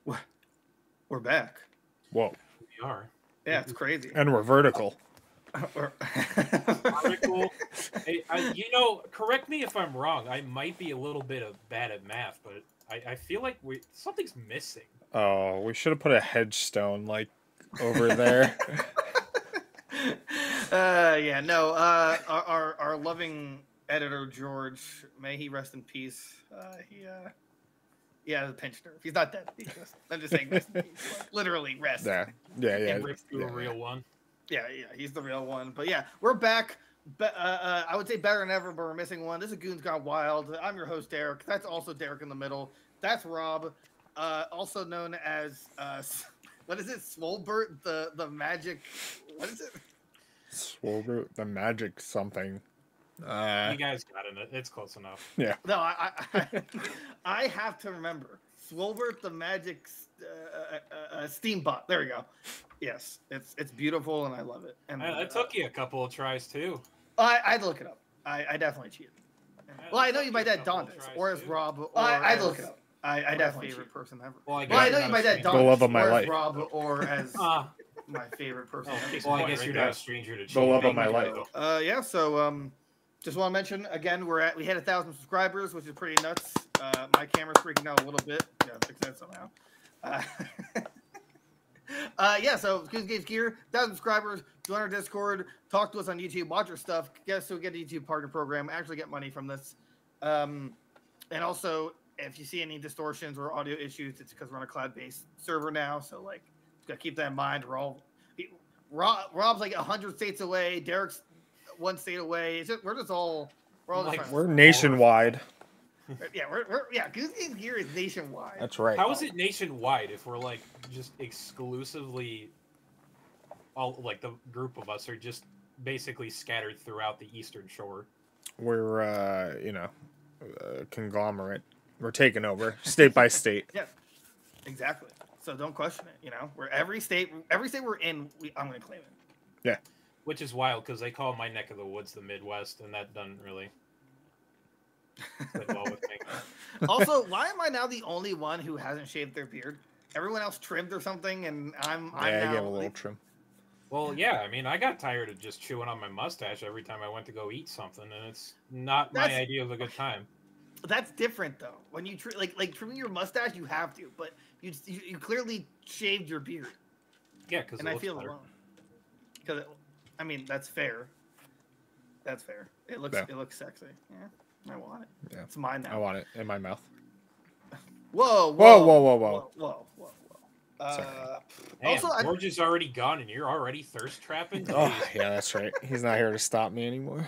We're back. Whoa. We are. Yeah, it's crazy. And we're vertical. Vertical. Hey, correct me if I'm wrong. I might be a little bit bad at math, but I feel like something's missing. Oh, we should have put a headstone like over there. Yeah, no. Our loving editor George, may he rest in peace. He had a pinched nerve. He's not dead. I'm just saying, rest in peace. Like, literally rest. Yeah. And ripped through a real one. Yeah, he's the real one. But yeah, we're back. I would say better than ever, but we're missing one. This is Goons Gone Wild. I'm your host, Derek. That's also Derek in the middle. That's Rob, also known as what is it? Swolbert, the magic. What is it? Swolbert, the magic something. You guys got it. It's close enough. Yeah. No, I have to remember Swolbert, the magic steambot. There we go. Yes, it's beautiful and I love it. And it took you a couple of tries too. I had to look it up. I definitely cheated. Well, I know you by that Dondas, or as Rob. Or I had to look it up. I definitely favorite person ever. Well, I know you by that Dondas, the love of my life. As Rob, or as my favorite person. Well, I guess you're not a stranger to the love of my life. Yeah. So just want to mention again, we had 1,000 subscribers, which is pretty nuts. My camera's freaking out a little bit. Gotta fix that somehow. Yeah, so Goons Games Gear, 1,000 subscribers, join our Discord, talk to us on YouTube, watch our stuff, so we get a YouTube partner program, actually get money from this. And also, if you see any distortions or audio issues, it's because we're on a cloud-based server now, so like, gotta keep that in mind. Rob's like 100 states away, Derek's 1 state away. We're nationwide. Yeah, Goons Games Gear is nationwide. That's right. How is it nationwide if we're like just exclusively all like the group of us are just basically scattered throughout the Eastern Shore? We're a conglomerate. We're taking over state by state. Yeah, exactly. So don't question it. We're every state we're in, I'm going to claim it. Yeah. Which is wild because they call my neck of the woods the Midwest, and that doesn't really. Also, why am I now the only one who hasn't shaved their beard? Everyone else trimmed or something, and I'm now I gave a little trim. Well, yeah, I mean, I got tired of just chewing on my mustache every time I went to go eat something, and it's not my idea of a good time. That's different though. When you like trimming your mustache, you have to, but you clearly shaved your beard. Yeah, because I feel alone. Because I mean, that's fair. That's fair. It looks sexy. Yeah. I want it. Yeah. It's mine now. I want it in my mouth. Whoa. Also, George is already gone, and you're already thirst trapping. Oh, yeah, that's right. He's not here to stop me anymore.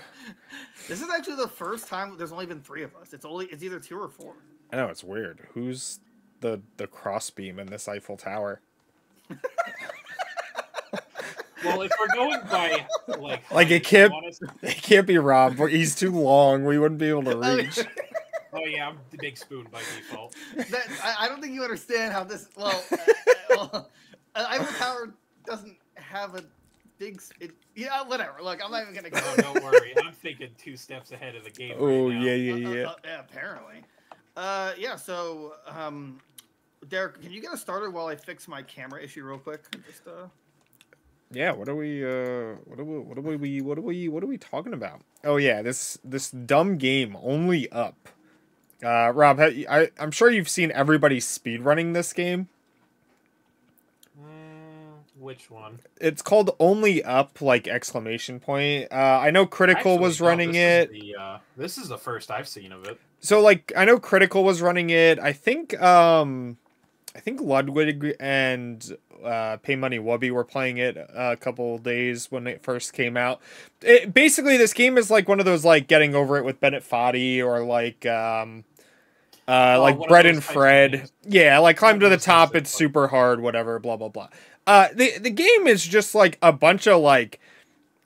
This is actually the first time there's only been 3 of us. It's either 2 or 4. I know, it's weird. Who's the crossbeam in this Eiffel Tower? Well, if we're going by it can't be Rob. He's too long. We wouldn't be able to reach. Oh yeah, I'm the big spoon by default. I don't think you understand how this. Well, Eiffel Tower doesn't have a big. Whatever. Look, I'm not even gonna go. Oh, don't worry. I'm thinking 2 steps ahead of the game. Oh right now. yeah. Yeah, apparently. Yeah. So, Derek, can you get us started while I fix my camera issue real quick? Just Yeah, what are we talking about? Oh yeah, this dumb game, Only Up. Rob, I'm sure you've seen everybody speedrunning this game. Which one? It's called Only Up, like exclamation point. I know Critical was running it. This is the first I've seen of it. So like I know Critical was running it. I think Ludwig and Pay Money Wubby were playing it a couple days when it first came out. Basically, this game is like one of those like Getting Over It with Bennett Foddy or like Bread and Fred. Yeah, like Climb to the Top. It's super hard. Whatever. Blah blah blah. The game is just like a bunch of like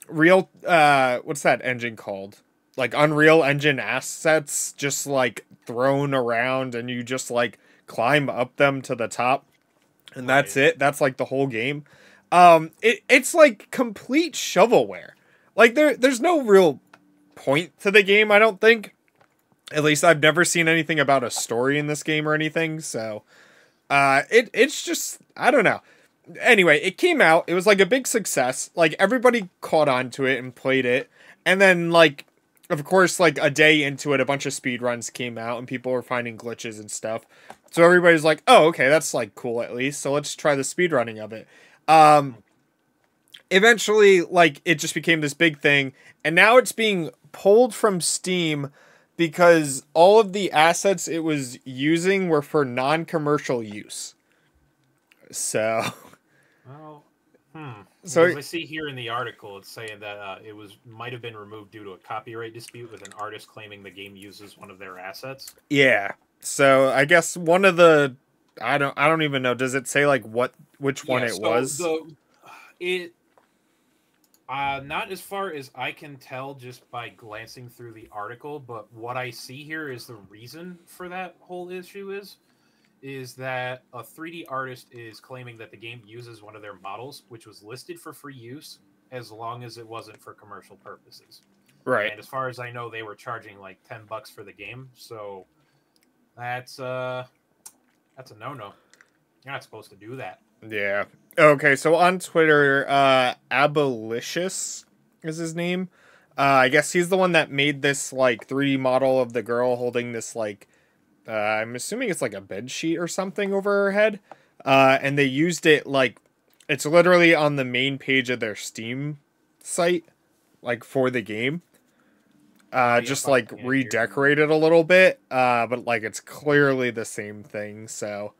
real what's that engine called? Like Unreal Engine assets just like thrown around, and you just like climb up them to the top, and that's it. That's like the whole game. It's like complete shovelware. Like there's no real point to the game, I don't think. At least I've never seen anything about a story in this game or anything. So It's just, I don't know. Anyway, it came out. It was like a big success. Like everybody caught on to it and played it. And then like, of course, like a day into it, a bunch of speedruns came out and people were finding glitches and stuff. So everybody's like, oh, okay, that's like cool at least. So let's try the speedrunning of it. Eventually, like, it just became this big thing. And now it's being pulled from Steam because all of the assets it was using were for non-commercial use. So... Well, So because I see here in the article, it's saying that it might have been removed due to a copyright dispute with an artist claiming the game uses one of their assets. yeah. So I guess one of the I don't even know. Does it say like which one it was? Not as far as I can tell just by glancing through the article, but what I see here is the reason for that whole issue is that a 3D artist is claiming that the game uses one of their models, which was listed for free use as long as it wasn't for commercial purposes. Right. And as far as I know, they were charging like $10 for the game, so that's a no-no. You're not supposed to do that. Yeah. Okay, so on Twitter, Abolitious is his name. I guess he's the one that made this like 3D model of the girl holding this like I'm assuming it's like a bed sheet or something over her head. And they used it like it's literally on the main page of their Steam site, like for the game. Just like redecorated a little bit. But like it's clearly the same thing. So,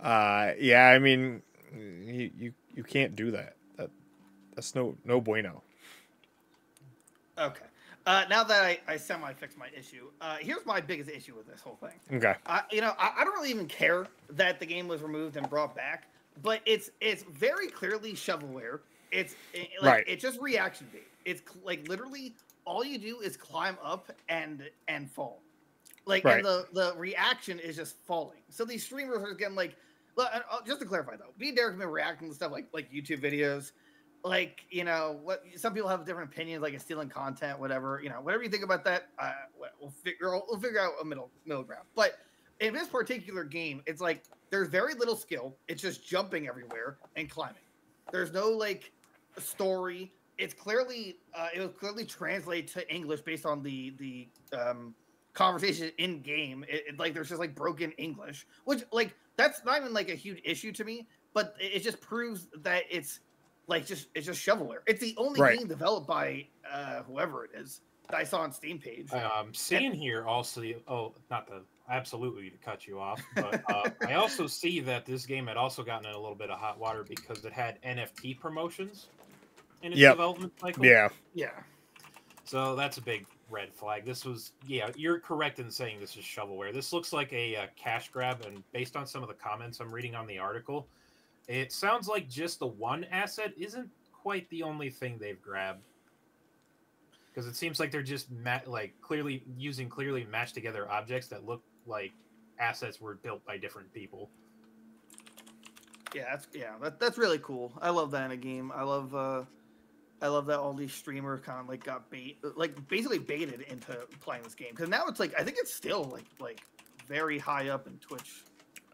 yeah, I mean, you can't do that. That's no bueno. Okay. Now that I semi-fixed my issue, here's my biggest issue with this whole thing. Okay. I don't really even care that the game was removed and brought back, but it's very clearly shovelware. Right. It's just reaction bait. It's like literally all you do is climb up and fall. Like, right. And the reaction is just falling. So these streamers are getting like, just to clarify though, me and Derek have been reacting to stuff like YouTube videos. Like, what some people have different opinions, like it's stealing content, whatever, whatever you think about that, we'll figure out a middle ground. But in this particular game, it's like there's very little skill. It's just jumping everywhere and climbing. There's no like story. It's clearly it was clearly translated to English based on the conversation in game. Like there's just like broken English, which like that's not even like a huge issue to me, but it just proves that it's just shovelware. It's the only game developed by whoever it is that I saw on Steam page. Seeing here also, not to absolutely to cut you off, but I also see that this game had also gotten in a little bit of hot water because it had NFT promotions in its development cycle. Yeah. So that's a big red flag. This was, you're correct in saying this is shovelware. This looks like a cash grab, and based on some of the comments I'm reading on the article, it sounds like just the one asset isn't quite the only thing they've grabbed. Because it seems like they're just clearly matched together objects that look like assets were built by different people. Yeah, that's really cool. I love that in a game. I love that all these streamers kind of like got basically baited into playing this game. Because now it's like I think it's still like very high up in Twitch.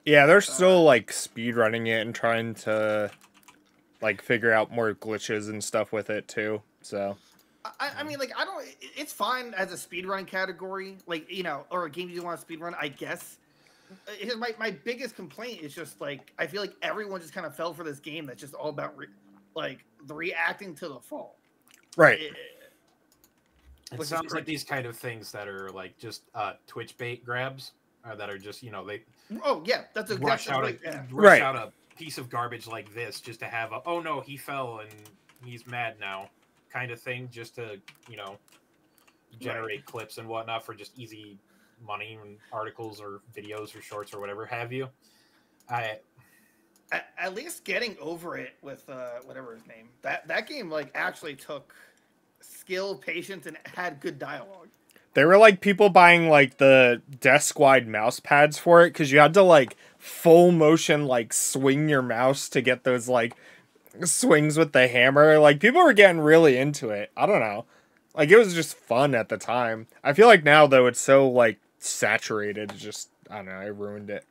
Yeah, they're still like speedrunning it and trying to like figure out more glitches and stuff with it too. So I mean, like, it's fine as a speedrun category, like, or a game you want to speedrun, I guess. My biggest complaint is just like I feel like everyone just kind of fell for this game that's just all about the reacting to the fall. Right. It sounds like these kind of things that are like just Twitch bait grabs, that are just they. Oh yeah, that's rush out right. out a piece of garbage like this just to have a oh no he fell and he's mad now kind of thing, just to generate clips and whatnot for just easy money and articles or videos or shorts or whatever have you. At least getting over it with whatever his name, that game like actually took skill, patience, and had good dialogue. There were like people buying like the desk-wide mouse pads for it because you had to like full motion like swing your mouse to get those like swings with the hammer. Like people were getting really into it. I don't know. Like it was just fun at the time. I feel like now though it's so like saturated. It's just I don't know. I ruined it.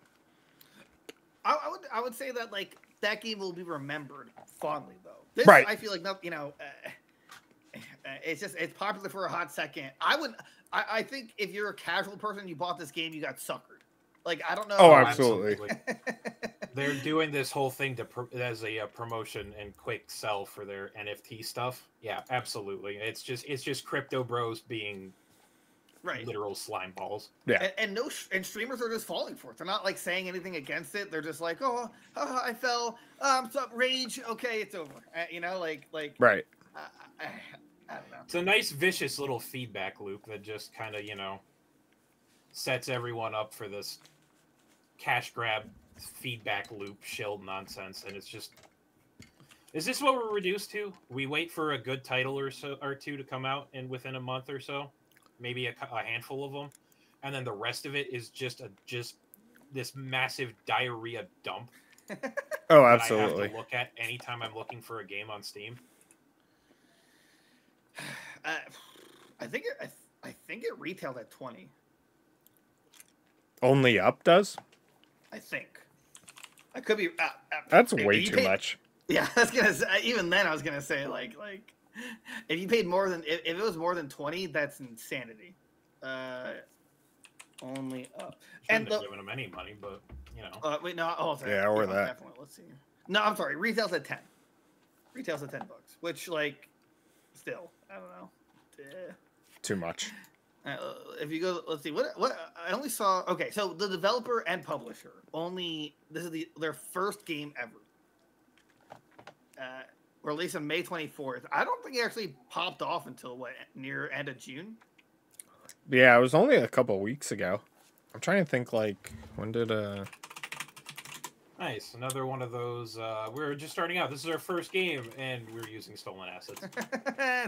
I I would say that like that game will be remembered fondly though. This, Right. I feel like it's popular for a hot second. I think if you're a casual person, you bought this game, you got suckered. Like I don't know. Oh, absolutely. They're doing this whole thing as a promotion and quick sell for their NFT stuff. Yeah, absolutely. It's just crypto bros being literal slime balls. Yeah, and streamers are just falling for it. They're not like saying anything against it. They're just like, oh, I fell. Stop rage. Okay, it's over. Like right. I don't know. It's a nice vicious little feedback loop that just kind of sets everyone up for this cash grab feedback loop shield nonsense, and it's just, is this what we're reduced to? We wait for a good title or two to come out and within a month or so, maybe a handful of them, and then the rest of it is just this massive diarrhea dump. Oh, that absolutely. I have to look at anytime I'm looking for a game on Steam. I think it retailed at 20. Only up does? I think. I could be. That's way too much. Yeah, I was gonna say, even then I was gonna say like if you paid more than if it was more than 20, that's insanity. Only up. Shouldn't have given them any money, but wait, no. Oh, sorry. Yeah, or that. Definitely. Let's see. No, I'm sorry. Retail's at 10. Retail's at $10, which like still I don't know. Too much. If you go, let's see what I only saw. Okay, so the developer and publisher this is their first game ever. Released on May 24th. I don't think it actually popped off until near end of June. Yeah, it was only a couple weeks ago. I'm trying to think like when did Nice, another one of those. We're just starting out. This is our first game, and we're using stolen assets.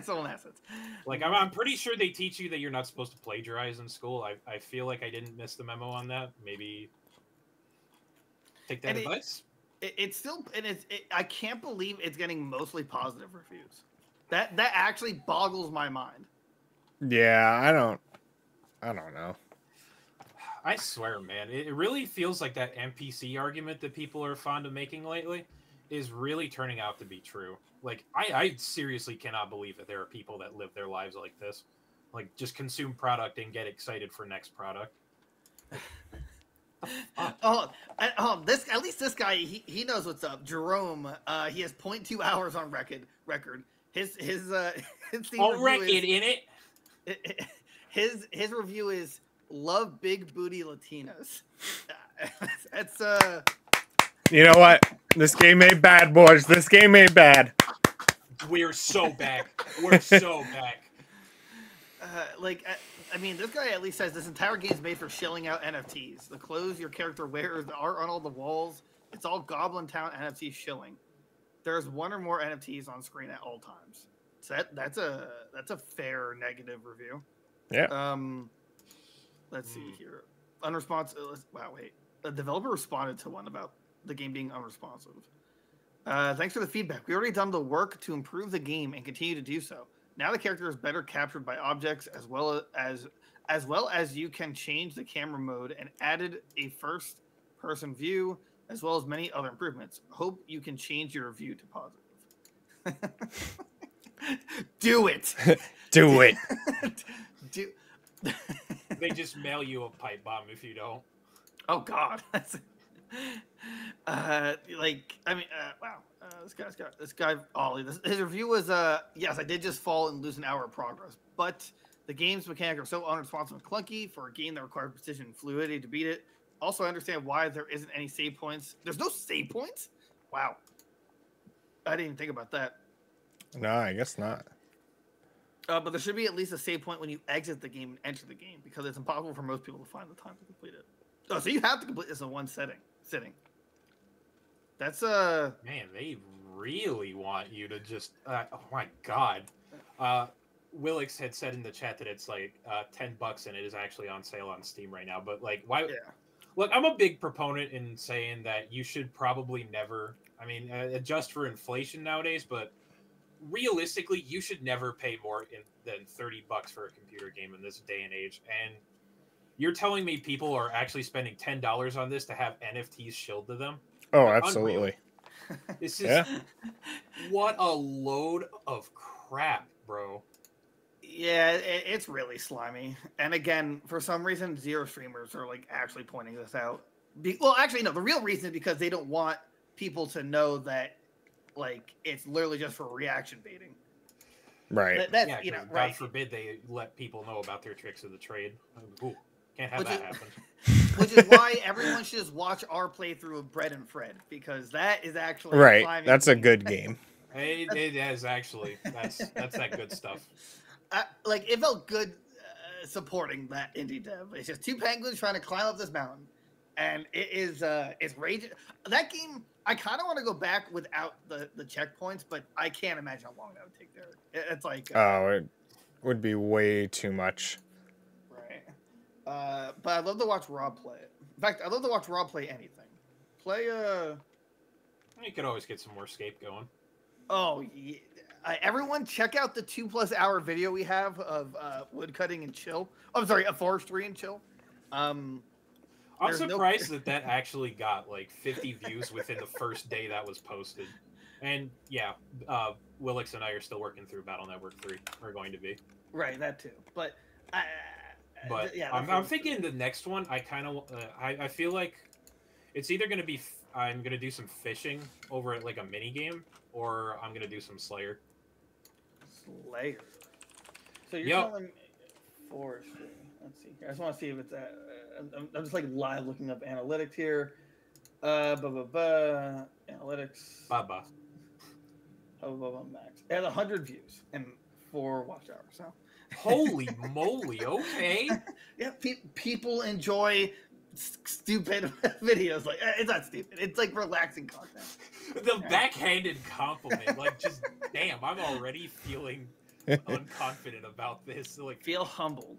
Stolen assets. Like I'm pretty sure they teach you that you're not supposed to plagiarize in school. I feel like I didn't miss the memo on that. Maybe take that advice. I can't believe it's getting mostly positive reviews. That actually boggles my mind. Yeah, I don't know. I swear, man, it really feels like that NPC argument that people are fond of making lately is really turning out to be true. Like, I seriously cannot believe that there are people that live their lives like this. Like, just consume product and get excited for next product. At least this guy, he knows what's up. Jerome, he has 0.2 hours on record. His on record in it. His review is love big booty Latinas. That's You know what? This game ain't bad, boys. This game ain't bad. We're so back. We're so back. I mean, this guy at least says this entire game is made for shilling out NFTs. The clothes your character wears, the art on all the walls, it's all Goblin Town NFT shilling. There's one or more NFTs on screen at all times. So that's a fair negative review. Yeah. Let's see here. Unresponsive. Wow, wait. The developer responded to one about the game being unresponsive. Thanks for the feedback. We already done the work to improve the game and continue to do so. Now the character is better captured by objects as well as you can change the camera mode and added a first-person view as well as many other improvements. Hope you can change your review to positive. Do it. Do it. They just mail you a pipe bomb if you don't. Oh God. Wow. This guy Ollie. His review was yes, I did just fall and lose an hour of progress, but the game's mechanics are so unresponsive and clunky for a game that requires precision and fluidity to beat it. Also, I understand why there isn't any save points. There's no save points? Wow. I didn't even think about that. No, I guess not. But there should be at least a save point when you exit the game and enter the game, because it's impossible for most people to find the time to complete it. Oh, so you have to complete this in one sitting. That's man, they really want you to just oh my God. Willix had said in the chat that it's like $10 and it is actually on sale on Steam right now. But like, why? Yeah. Look, I'm a big proponent in saying that you should probably never, adjust for inflation nowadays, but realistically, you should never pay more than $30 for a computer game in this day and age. And you're telling me people are actually spending $10 on this to have NFTs shilled to them? Oh, Unreal. absolutely. This is Yeah. what a load of crap, bro. Yeah, it's really slimy. And again, for some reason, zero streamers are like actually pointing this out. Well, actually, no. The real reason is because they don't want people to know that like it's literally just for reaction baiting. Right. That's Yeah, you know, God right. forbid they let people know about their tricks of the trade. Ooh, can't have that happen. Which is why everyone should just watch our playthrough of Bread and Fred, because that is actually Right. slimy That's a game. good game. It is actually that's that good stuff. Like it felt good supporting that indie dev. It's just two penguins trying to climb up this mountain, and it is it's raging. That game, I kind of want to go back without the checkpoints, but I can't imagine how long that would take there. It's like Oh, it would be way too much. right. But I love to watch Rob play it. In fact, I love to watch Rob play anything. Play You could always get some more scape going. Oh, yeah. Everyone, check out the 2+ hour video we have of woodcutting and chill. Oh, I'm sorry, forestry and chill. I'm surprised that actually got like 50 views within the first day that was posted. And yeah, Willix and I are still working through Battle Network 3. We're going to be. Right, that too. But yeah, I'm thinking the next one. I kind of I feel like it's either going to be I'm going to do some fishing over at like a mini game, or I'm going to do some Slayer. Slayer. So you're telling forestry. Let's see here. I just want to see if it's I'm just like live looking up analytics here. Analytics. Max. It had 100 views and 4 watch hours. So. Holy moly! Okay. Yeah, people enjoy stupid videos. Like it's not stupid. It's like relaxing content. The backhanded compliment, like just damn, I'm already feeling unconfident about this. Like feel humbled.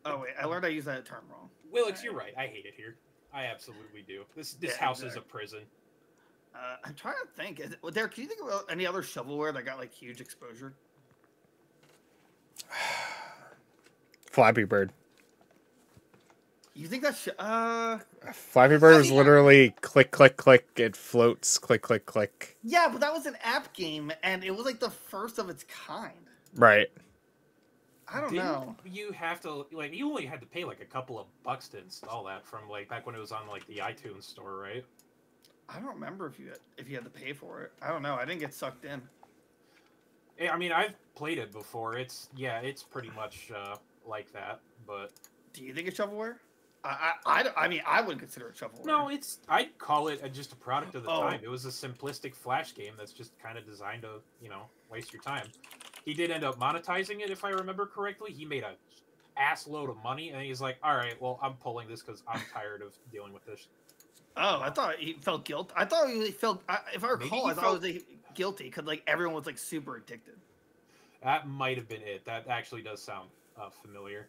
Oh wait, I learned I used that term wrong. Willix, you're right. I hate it here. I absolutely do. This house is a prison. I'm trying to think. Derek, can you think about any other shovelware that got like huge exposure? Flappy Bird. You think that's Flappy Bird was literally click, click, click. It floats, click, click, click. Yeah, but that was an app game, and it was like the first of its kind. Right. I don't know. You have to like you only had to pay like a couple of bucks to install that from like back when it was on like the iTunes store, right? I don't remember if you had to pay for it. I don't know. I didn't get sucked in. I mean, I've played it before. It's pretty much like that. But do you think it's shovelware? I mean, I would consider it shovelware. No, I'd call it just a product of the time. It was a simplistic Flash game that's just kind of designed to waste your time. He did end up monetizing it, if I remember correctly. He made a ass load of money, and he's like, "All right, well, I'm pulling this because I'm tired of dealing with this." Oh, I thought he felt guilt. I thought he felt. If I recall, I thought he was guilty because like everyone was like super addicted. That might have been it. That actually does sound familiar.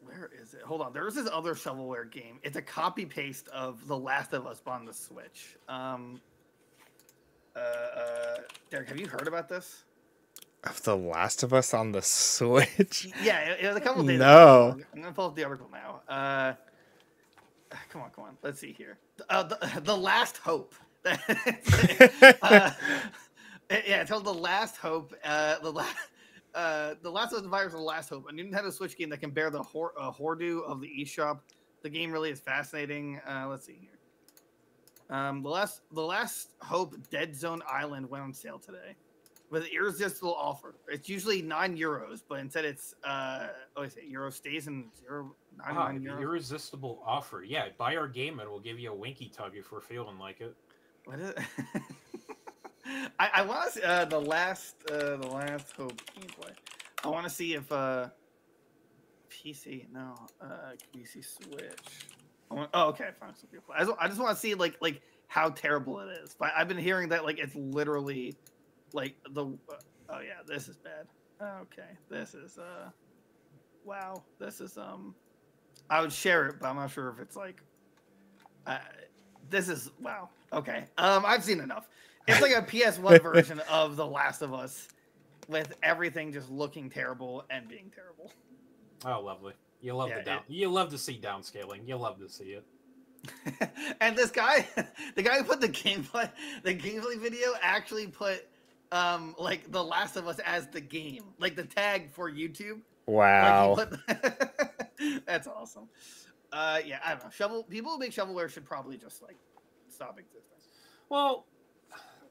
Where is it? Hold on. There's this other shovelware game. It's a copy paste of The Last of Us on the Switch. Derek, have you heard about this? Of The Last of Us on the Switch? Yeah, it was a couple days ago. I'm gonna pull up the article now. Come on. Let's see here. The Last Hope. Yeah, it's called The Last Hope. The Last of Us Virus and The Last Hope, a new Nintendo Switch game that can bear the hoardoo of the eShop. The game really is fascinating. Let's see here. The Last Hope Dead Zone Island went on sale today with an irresistible offer. It's usually €9, but instead it's euro stays in 99 euros. Irresistible offer. Yeah, buy our game and we'll give you a winky tug if we're feeling like it. What is it? I want to see the last Hope gameplay. I want to see if PC PC Switch. Okay, fine. I just want to see like how terrible it is. But I've been hearing that like it's literally like the oh yeah, this is bad. Okay, this is wow. This is I would share it, but I'm not sure if it's like this is wow. Okay, I've seen enough. It's like a PS1 version of The Last of Us, with everything just looking terrible and being terrible. Oh, lovely! You love you love to see downscaling. You love to see it. And this guy, the guy who put the gameplay video actually put like The Last of Us as the game, like the tag for YouTube. Wow. Like that's awesome. Yeah, I don't know. People who make shovelware should probably just like stop existing. Well,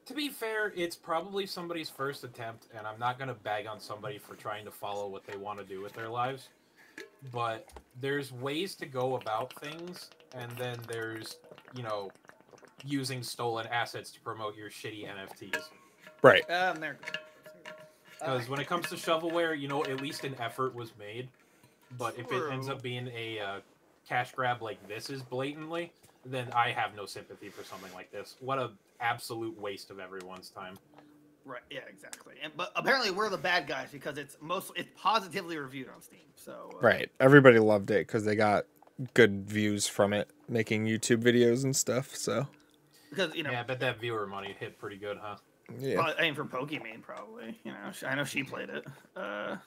to be fair, it's probably somebody's first attempt, and I'm not gonna bag on somebody for trying to follow what they want to do with their lives. But there's ways to go about things, and then there's, you know, using stolen assets to promote your shitty NFTs. Right. There. Because when it comes to shovelware, you know, at least an effort was made. But if it ends up being a cash grab like this is blatantly, then I have no sympathy for something like this. What a absolute waste of everyone's time. Right. Yeah. Exactly. But apparently we're the bad guys because it's positively reviewed on Steam. So. Right. Everybody loved it because they got good views from it, making YouTube videos and stuff. So. Because Yeah, I bet that viewer money hit pretty good, huh? Yeah. Probably, I mean, for Pokemon, probably. You know, I know she played it.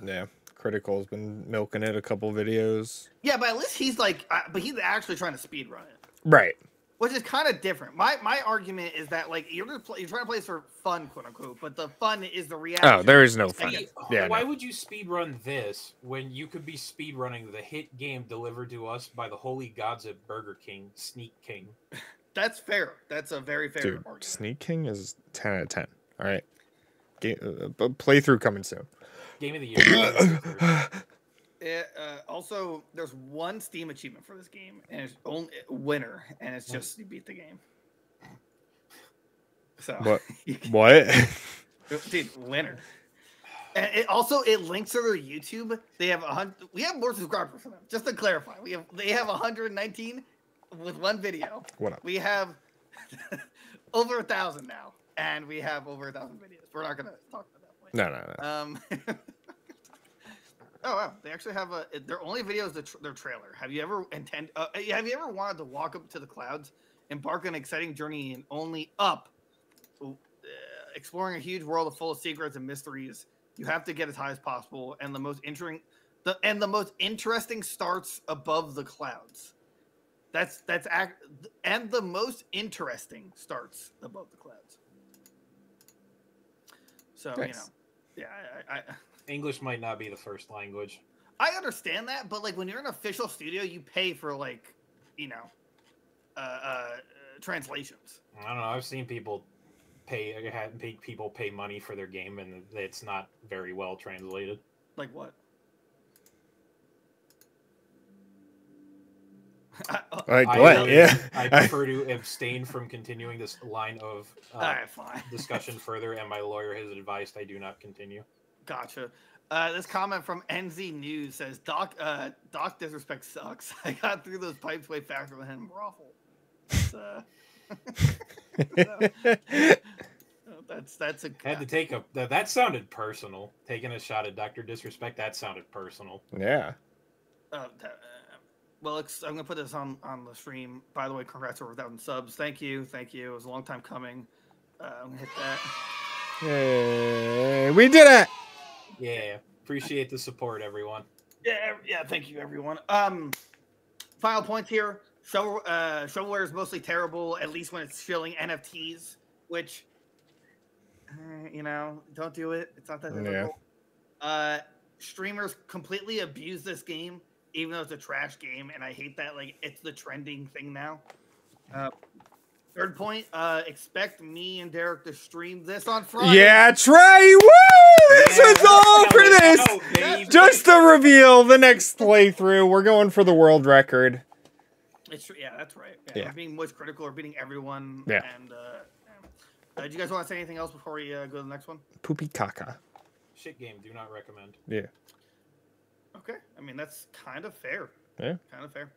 Yeah. Critical's been milking it a couple videos. Yeah, but at least he's like, but he's actually trying to speedrun it. Right. Which is kind of different. My argument is that like you're trying to play this for fun, quote unquote, but the fun is the reaction. Oh, there is no fun. Yeah, why would you speedrun this when you could be speedrunning the hit game delivered to us by the holy gods at Burger King, Sneak King? That's fair. That's a very fair argument. Sneak King is 10 out of 10. All right. Playthrough coming soon. Game of the year. Also, there's one Steam achievement for this game, and it's only winner, and it's just you beat the game. So what? What? Dude, winner. And it links to their YouTube. They have we have more subscribers for them. Just to clarify, they have 119 with one video. What up? We have over 1,000 now, and we have over 1,000 videos. We're not gonna talk about that. No. Oh wow! They actually have their only video is their trailer. Have you ever wanted to walk up to the clouds, embark on an exciting journey and only up, exploring a huge world full of secrets and mysteries? You have to get as high as possible, and the most interesting starts above the clouds. And the most interesting starts above the clouds. So nice. You know, yeah, English might not be the first language. I understand that, but like when you're an official studio, you pay for like, you know, translations. I don't know. I've seen people pay money for their game, and it's not very well translated. Like what? Like what? Yeah. I prefer to abstain from continuing this line of fine. discussion further, and my lawyer has advised I do not continue. Gotcha. This comment from NZ News says, Doc disrespect sucks. I got through those pipes way faster than him. Raffle. That's a. Had to take that sounded personal. Taking a shot at Dr. Disrespect, that sounded personal. Yeah. Well, I'm gonna put this on the stream. By the way, congrats over 1,000 subs. Thank you. It was a long time coming. I'm gonna hit that. Hey, we did it. Yeah, appreciate the support, everyone. Yeah, thank you, everyone. Final points here. Shovelware is mostly terrible, at least when it's shilling NFTs, which, you know, don't do it. It's not that difficult. Yeah. Streamers completely abuse this game, even though it's a trash game, and I hate that. Like, it's the trending thing now. Third point, expect me and Derek to stream this on Friday. Yeah, Trey! Woo! This is all for this! Just to reveal the next playthrough, we're going for the world record. Yeah, that's right. Yeah. We're being most critical. We're beating everyone. Yeah. And, do you guys want to say anything else before we go to the next one? Poopy caca. Shit game, do not recommend. Yeah. Okay. I mean, that's kind of fair. Yeah. Kind of fair.